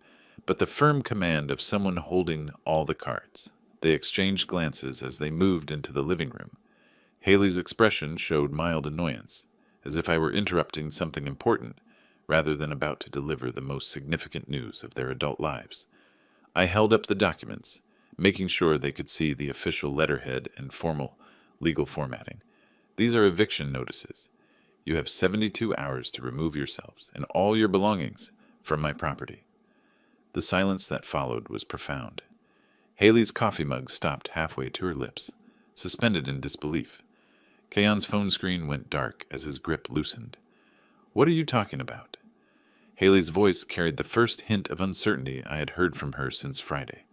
but the firm command of someone holding all the cards. They exchanged glances as they moved into the living room. Haley's expression showed mild annoyance, as if I were interrupting something important, rather than about to deliver the most significant news of their adult lives. I held up the documents, making sure they could see the official letterhead and formal legal formatting. These are eviction notices. You have 72 hours to remove yourselves and all your belongings from my property. The silence that followed was profound. Haley's coffee mug stopped halfway to her lips, suspended in disbelief. Kayan's phone screen went dark as his grip loosened. "What are you talking about?" Haley's voice carried the first hint of uncertainty I had heard from her since Friday.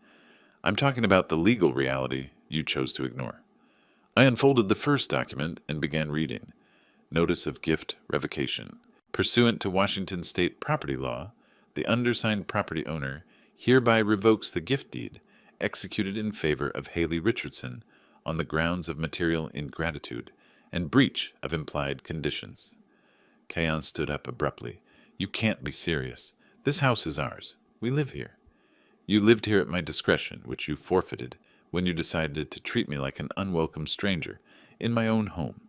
"I'm talking about the legal reality you chose to ignore." I unfolded the first document and began reading. Notice of gift revocation. Pursuant to Washington state property law, the undersigned property owner hereby revokes the gift deed executed in favor of Haley Richardson on the grounds of material ingratitude and breach of implied conditions. Kayan stood up abruptly. "You can't be serious. This house is ours. We live here. You lived here at my discretion, which you forfeited when you decided to treat me like an unwelcome stranger in my own home."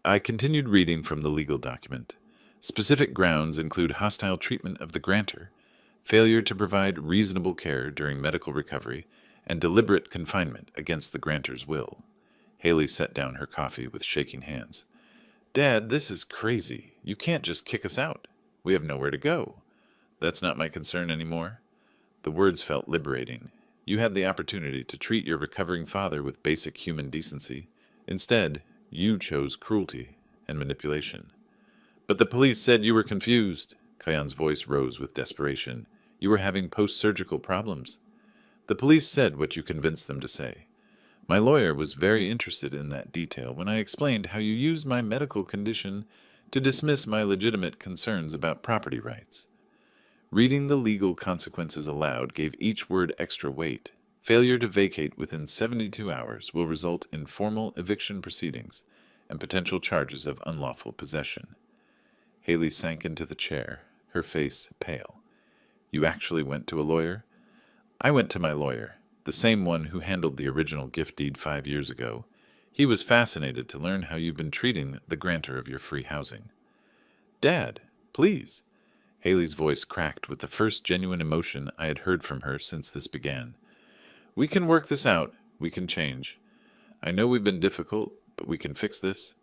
I continued reading from the legal document. Specific grounds include hostile treatment of the grantor, failure to provide reasonable care during medical recovery, and deliberate confinement against the grantor's will. Haley set down her coffee with shaking hands. "Dad, this is crazy. You can't just kick us out. We have nowhere to go." "That's not my concern anymore." The words felt liberating. You had the opportunity to treat your recovering father with basic human decency. Instead, you chose cruelty and manipulation. "But the police said you were confused." Kayan's voice rose with desperation. "You were having post-surgical problems." "The police said what you convinced them to say. My lawyer was very interested in that detail when I explained how you used my medical condition to dismiss my legitimate concerns about property rights." Reading the legal consequences aloud gave each word extra weight. Failure to vacate within 72 hours will result in formal eviction proceedings and potential charges of unlawful possession. Haley sank into the chair, her face pale. "You actually went to a lawyer?" "I went to my lawyer, the same one who handled the original gift deed 5 years ago. He was fascinated to learn how you've been treating the grantor of your free housing." "Dad, please." Haley's voice cracked with the first genuine emotion I had heard from her since this began. "We can work this out. We can change. I know we've been difficult, but we can fix this."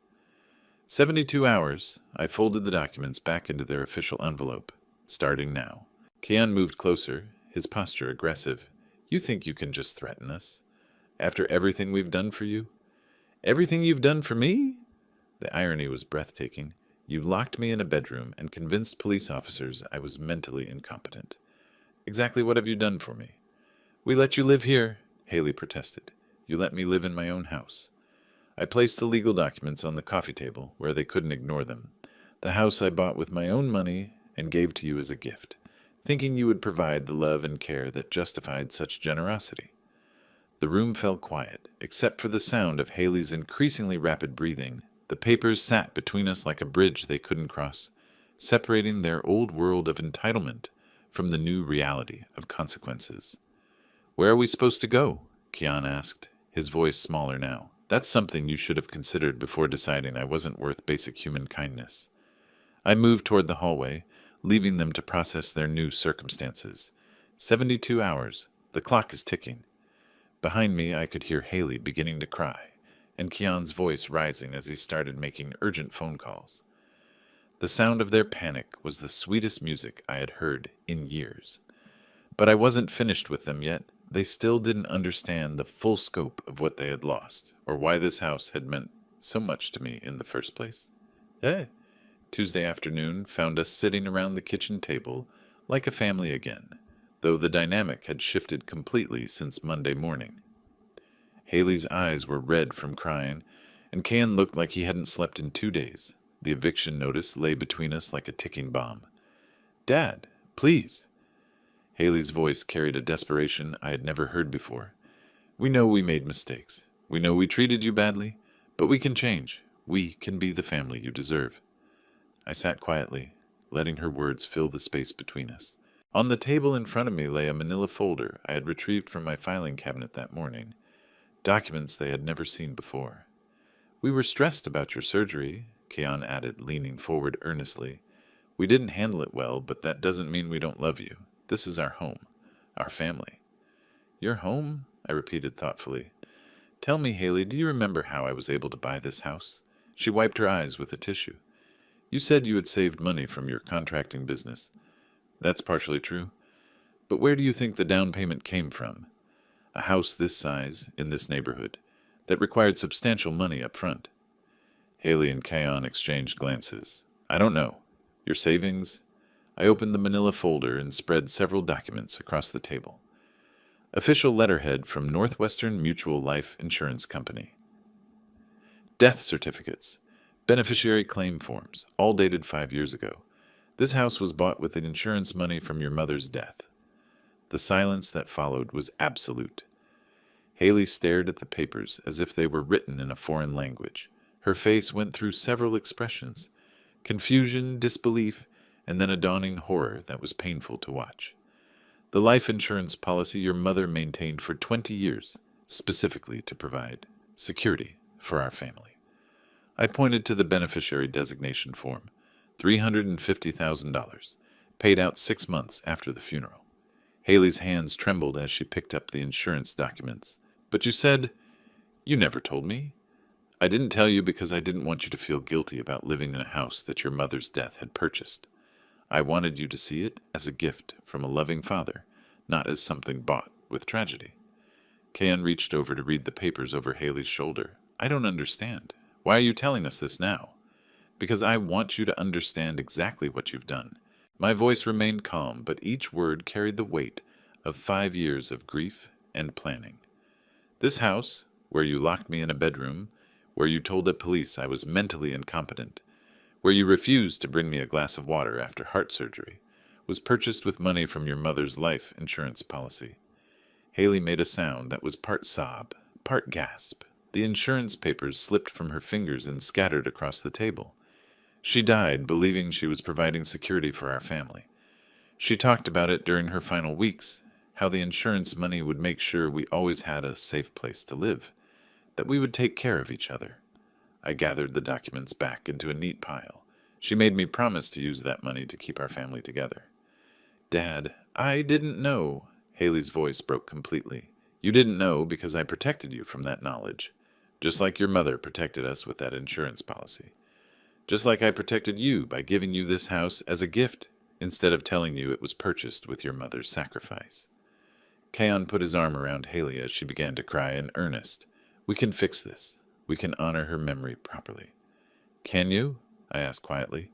72 hours. I folded the documents back into their official envelope. "Starting now." Kayan moved closer, his posture aggressive. "You think you can just threaten us? After everything we've done for you?" "Everything you've done for me?" The irony was breathtaking. "You locked me in a bedroom and convinced police officers I was mentally incompetent." "Exactly what have you done for me?" "We let you live here," Haley protested. "You let me live in my own house." I placed the legal documents on the coffee table where they couldn't ignore them. "The house I bought with my own money and gave to you as a gift, thinking you would provide the love and care that justified such generosity." The room fell quiet, except for the sound of Haley's increasingly rapid breathing. The papers sat between us like a bridge they couldn't cross, separating their old world of entitlement from the new reality of consequences. "Where are we supposed to go?" Kian asked, his voice smaller now. "That's something you should have considered before deciding I wasn't worth basic human kindness." I moved toward the hallway, leaving them to process their new circumstances. 72 hours. The clock is ticking. Behind me, I could hear Haley beginning to cry, and Kian's voice rising as he started making urgent phone calls. The sound of their panic was the sweetest music I had heard in years. But I wasn't finished with them yet. They still didn't understand the full scope of what they had lost, or why this house had meant so much to me in the first place. Tuesday afternoon found us sitting around the kitchen table like a family again, though the dynamic had shifted completely since Monday morning. Haley's eyes were red from crying, and Can looked like he hadn't slept in 2 days. The eviction notice lay between us like a ticking bomb. "Dad, please." Haley's voice carried a desperation I had never heard before. "We know we made mistakes. We know we treated you badly, but we can change. We can be the family you deserve." I sat quietly, letting her words fill the space between us. On the table in front of me lay a manila folder I had retrieved from my filing cabinet that morning, documents they had never seen before. "We were stressed about your surgery," Keon added, leaning forward earnestly. "We didn't handle it well, but that doesn't mean we don't love you. This is our home, our family." "Your home?" I repeated thoughtfully. "Tell me, Haley, do you remember how I was able to buy this house?" She wiped her eyes with a tissue. "You said you had saved money from your contracting business." "That's partially true. But where do you think the down payment came from? A house this size, in this neighborhood, that required substantial money up front. Haley and Kayon exchanged glances. I don't know. Your savings? I opened the manila folder and spread several documents across the table. Official letterhead from Northwestern Mutual Life Insurance Company. Death certificates. Beneficiary claim forms, all dated 5 years ago. This house was bought with the insurance money from your mother's death. The silence that followed was absolute. Haley stared at the papers as if they were written in a foreign language. Her face went through several expressions: confusion, disbelief, and then a dawning horror that was painful to watch. The life insurance policy your mother maintained for 20 years, specifically to provide security for our family. I pointed to the beneficiary designation form, $350,000, paid out 6 months after the funeral. Haley's hands trembled as she picked up the insurance documents. But you said, you never told me. I didn't tell you because I didn't want you to feel guilty about living in a house that your mother's death had purchased. I wanted you to see it as a gift from a loving father, not as something bought with tragedy. Kayan reached over to read the papers over Haley's shoulder. I don't understand. Why are you telling us this now? Because I want you to understand exactly what you've done. My voice remained calm, but each word carried the weight of 5 years of grief and planning. This house, where you locked me in a bedroom, where you told the police I was mentally incompetent, where you refused to bring me a glass of water after heart surgery, was purchased with money from your mother's life insurance policy. Haley made a sound that was part sob, part gasp. The insurance papers slipped from her fingers and scattered across the table. She died believing she was providing security for our family. She talked about it during her final weeks, how the insurance money would make sure we always had a safe place to live, that we would take care of each other. I gathered the documents back into a neat pile. She made me promise to use that money to keep our family together. Dad, I didn't know. Haley's voice broke completely. You didn't know because I protected you from that knowledge, just like your mother protected us with that insurance policy. Just like I protected you by giving you this house as a gift, instead of telling you it was purchased with your mother's sacrifice. Kayon put his arm around Haley as she began to cry in earnest. We can fix this. We can honor her memory properly. Can you? I asked quietly.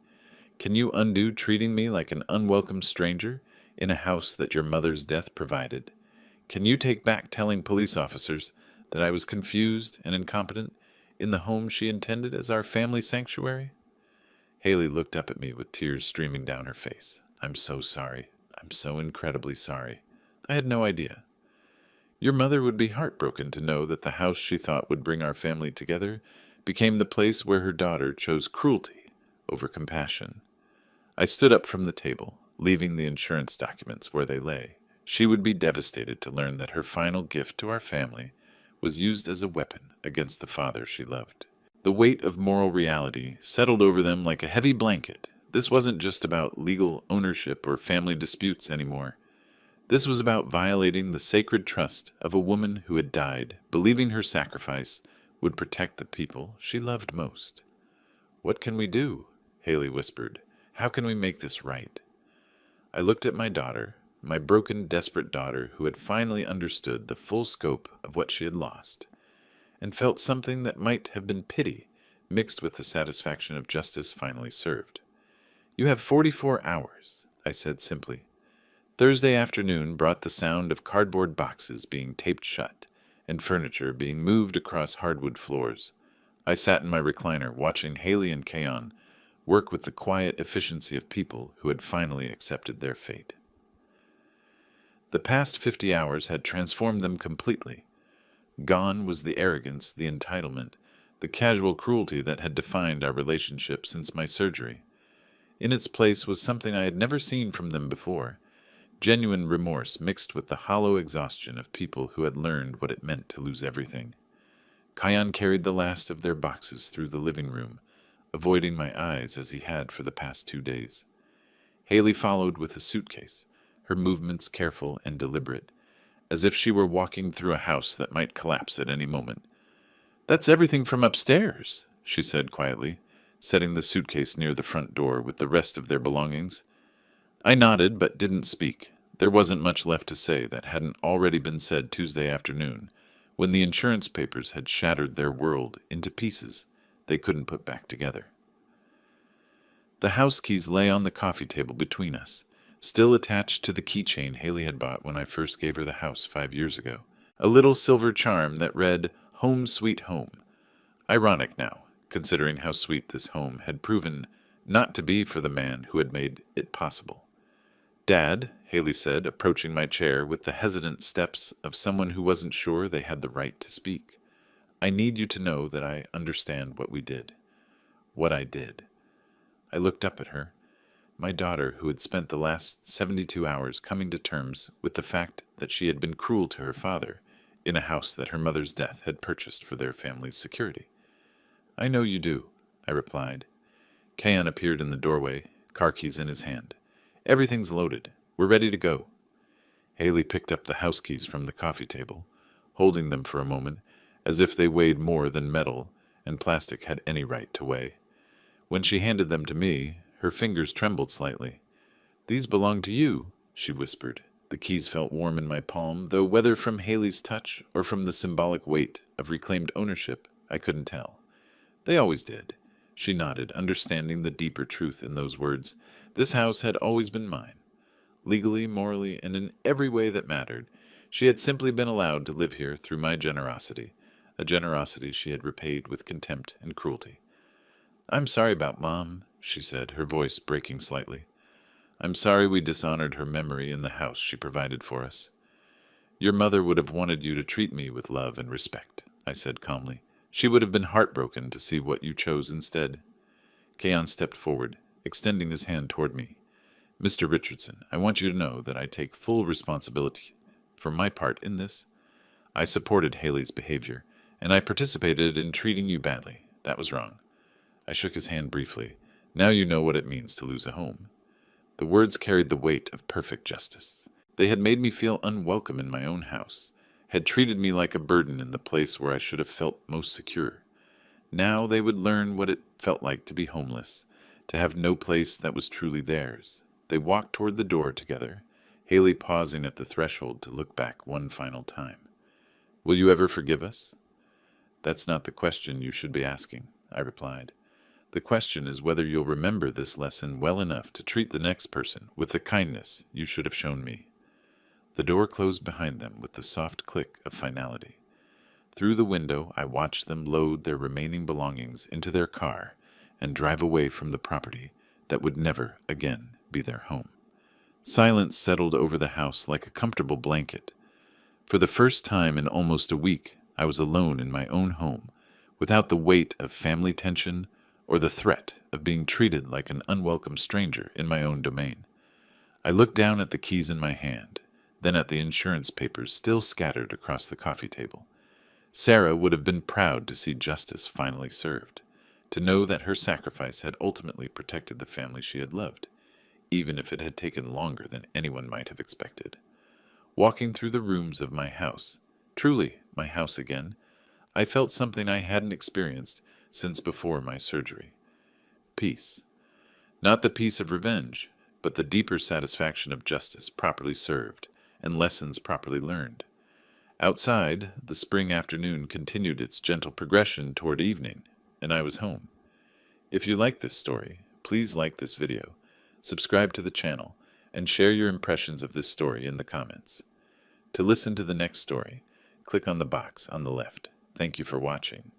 Can you undo treating me like an unwelcome stranger in a house that your mother's death provided? Can you take back telling police officers that I was confused and incompetent in the home she intended as our family sanctuary? Haley looked up at me with tears streaming down her face. I'm so sorry. I'm so incredibly sorry. I had no idea. Your mother would be heartbroken to know that the house she thought would bring our family together became the place where her daughter chose cruelty over compassion. I stood up from the table, leaving the insurance documents where they lay. She would be devastated to learn that her final gift to our family was used as a weapon against the father she loved. The weight of moral reality settled over them like a heavy blanket. This wasn't just about legal ownership or family disputes anymore. This was about violating the sacred trust of a woman who had died, believing her sacrifice would protect the people she loved most. What can we do? Haley whispered. How can we make this right? I looked at my daughter, my broken, desperate daughter who had finally understood the full scope of what she had lost, and felt something that might have been pity mixed with the satisfaction of justice finally served. You have 44 hours, I said simply. Thursday afternoon brought the sound of cardboard boxes being taped shut and furniture being moved across hardwood floors. I sat in my recliner watching Haley and Kayon work with the quiet efficiency of people who had finally accepted their fate. The past 50 hours had transformed them completely. Gone was the arrogance, the entitlement, the casual cruelty that had defined our relationship since my surgery. In its place was something I had never seen from them before. Genuine remorse mixed with the hollow exhaustion of people who had learned what it meant to lose everything. Kayan carried the last of their boxes through the living room, avoiding my eyes as he had for the past 2 days. Haley followed with a suitcase, her movements careful and deliberate, as if she were walking through a house that might collapse at any moment. That's everything from upstairs, she said quietly, setting the suitcase near the front door with the rest of their belongings. I nodded but didn't speak. There wasn't much left to say that hadn't already been said Tuesday afternoon, when the insurance papers had shattered their world into pieces they couldn't put back together. The house keys lay on the coffee table between us, still attached to the keychain Haley had bought when I first gave her the house 5 years ago. A little silver charm that read, "Home Sweet Home." Ironic now, considering how sweet this home had proven not to be for the man who had made it possible. "Dad," Haley said, approaching my chair with the hesitant steps of someone who wasn't sure they had the right to speak, "I need you to know that I understand what we did. What I did." I looked up at her, my daughter who had spent the last 72 hours coming to terms with the fact that she had been cruel to her father in a house that her mother's death had purchased for their family's security. "I know you do," I replied. Kayan appeared in the doorway, car keys in his hand. "Everything's loaded. We're ready to go." Haley picked up the house keys from the coffee table, holding them for a moment, as if they weighed more than metal and plastic had any right to weigh. When she handed them to me, her fingers trembled slightly. "These belong to you," she whispered. The keys felt warm in my palm, though whether from Haley's touch or from the symbolic weight of reclaimed ownership, I couldn't tell. "They always did." She nodded, understanding the deeper truth in those words. This house had always been mine. Legally, morally, and in every way that mattered, she had simply been allowed to live here through my generosity, a generosity she had repaid with contempt and cruelty. "I'm sorry about Mom," she said, her voice breaking slightly. "I'm sorry we dishonored her memory in the house she provided for us." "Your mother would have wanted you to treat me with love and respect," I said calmly. "She would have been heartbroken to see what you chose instead." Kayan stepped forward, extending his hand toward me. "Mr. Richardson, I want you to know that I take full responsibility for my part in this. I supported Haley's behavior, and I participated in treating you badly. That was wrong." I shook his hand briefly. "Now you know what it means to lose a home." The words carried the weight of perfect justice. They had made me feel unwelcome in my own house, had treated me like a burden in the place where I should have felt most secure. Now they would learn what it felt like to be homeless, to have no place that was truly theirs. They walked toward the door together, Haley pausing at the threshold to look back one final time. "Will you ever forgive us?" "That's not the question you should be asking," I replied. "The question is whether you'll remember this lesson well enough to treat the next person with the kindness you should have shown me." The door closed behind them with the soft click of finality. Through the window, I watched them load their remaining belongings into their car and drive away from the property that would never again be their home. Silence settled over the house like a comfortable blanket. For the first time in almost a week, I was alone in my own home, without the weight of family tension or the threat of being treated like an unwelcome stranger in my own domain. I looked down at the keys in my hand, then at the insurance papers still scattered across the coffee table. Sarah would have been proud to see justice finally served, to know that her sacrifice had ultimately protected the family she had loved, even if it had taken longer than anyone might have expected. Walking through the rooms of my house, truly my house again, I felt something I hadn't experienced since before my surgery. Peace. Not the peace of revenge, but the deeper satisfaction of justice properly served and lessons properly learned. Outside, the spring afternoon continued its gentle progression toward evening, and I was home. If you like this story, please like this video, subscribe to the channel, and share your impressions of this story in the comments. To listen to the next story, click on the box on the left. Thank you for watching.